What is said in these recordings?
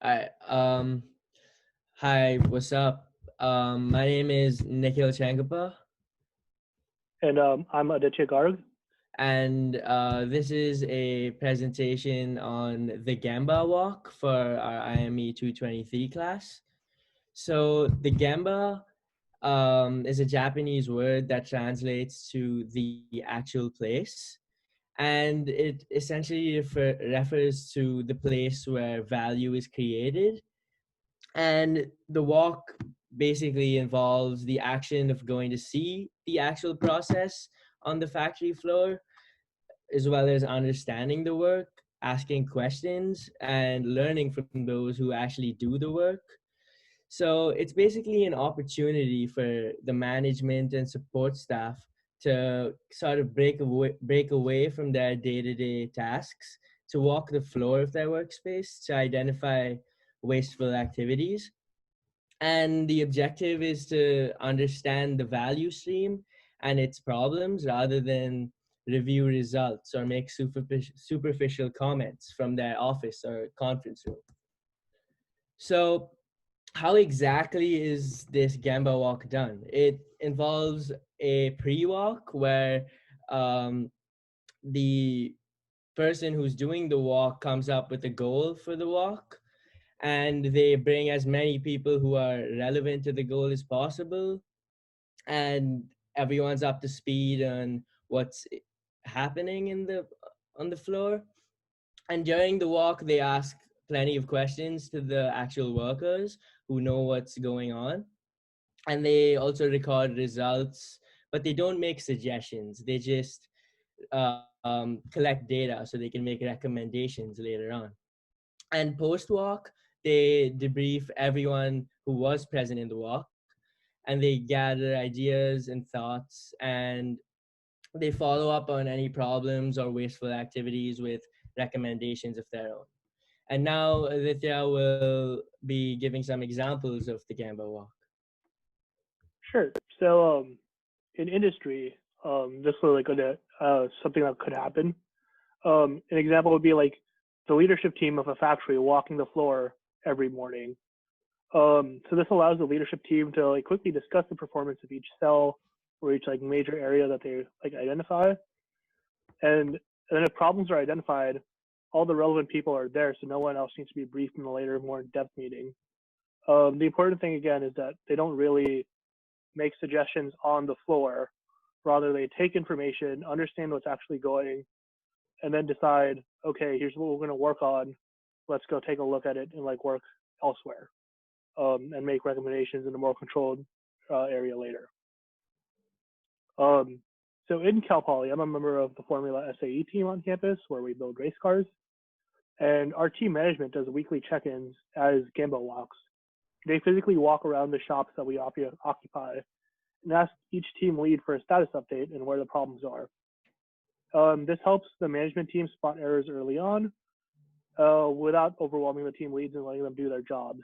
Hi, hi, what's up? My name is Nikhil Chengappa, And I'm Aditya Garg. and this is a presentation on the Gemba walk for our IME 223 class. So the Gemba is a Japanese word that translates to the actual place, and it essentially refers to the place where value is created. And the walk basically involves the action of going to see the actual process on the factory floor, as well as understanding the work, asking questions, and learning from those who actually do the work. So it's basically an opportunity for the management and support staff to sort of break away from their day-to-day tasks, to walk the floor of their workspace, to identify wasteful activities. And the objective is to understand the value stream and its problems rather than review results or make superficial comments from their office or conference room. So, how exactly is this Gemba walk done? It involves a pre walk where um, the person who's doing the walk comes up with a goal for the walk, and they bring as many people who are relevant to the goal as possible, and everyone's up to speed on what's happening in the on the floor. And during the walk they ask plenty of questions to the actual workers who know what's going on, and they also record results, but they don't make suggestions. They just collect data so they can make recommendations later on. And post walk, they debrief everyone who was present in the walk, and they gather ideas and thoughts, and they follow up on any problems or wasteful activities with recommendations of their own. And now Aditya will be giving some examples of the Gamba walk. Sure. So in industry, this was like something that could happen. An example would be like the leadership team of a factory walking the floor every morning. So this allows the leadership team to like quickly discuss the performance of each cell or each like major area that they like identify. And then if problems are identified, all the relevant people are there, so no one else needs to be briefed in a later, more in-depth meeting. The important thing again is that they don't really make suggestions on the floor. Rather, they take information, understand what's actually going, and then decide, okay, here's what we're going to work on. Let's go take a look at it and like work elsewhere, and make recommendations in a more controlled area later. So in Cal Poly, I'm a member of the Formula SAE team on campus where we build race cars. And our team management does weekly check-ins as Gemba walks. They physically walk around the shops that we occupy and ask each team lead for a status update and where the problems are. This helps the management team spot errors early on without overwhelming the team leads and letting them do their jobs.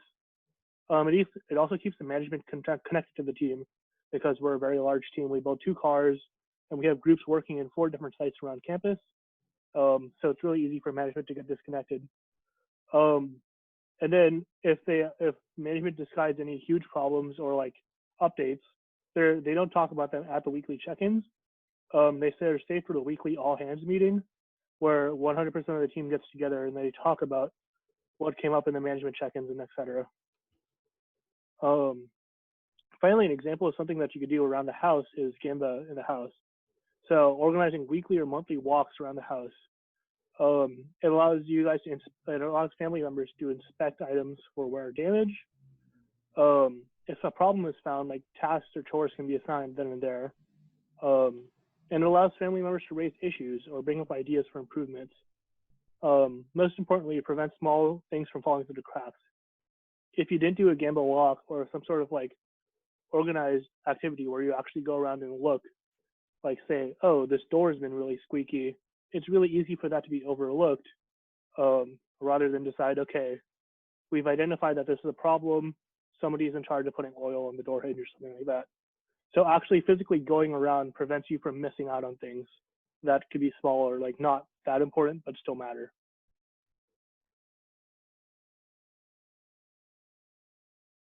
It also keeps the management connected to the team because we're a very large team. We build 2 cars and we have groups working in 4 different sites around campus. So it's really easy for management to get disconnected. And then if management decides any huge problems or like updates, they don't talk about them at the weekly check-ins. They say they're saved for the weekly all hands meeting where 100% of the team gets together and they talk about what came up in the management check-ins and etc. Finally, an example of something that you could do around the house is Gemba in the house. So organizing weekly or monthly walks around the house. It allows you guys to, it allows family members to inspect items for wear or damage. If a problem is found, like tasks or chores can be assigned then and there. And it allows family members to raise issues or bring up ideas for improvements. Most importantly, it prevents small things from falling through the cracks. If you didn't do a Gemba walk or some sort of like organized activity where you actually go around and look, like say, oh, this door has been really squeaky, it's really easy for that to be overlooked, rather than decide, okay, we've identified that this is a problem, somebody's in charge of putting oil on the door hinge or something like that. So actually physically going around prevents you from missing out on things that could be small or like not that important but still matter.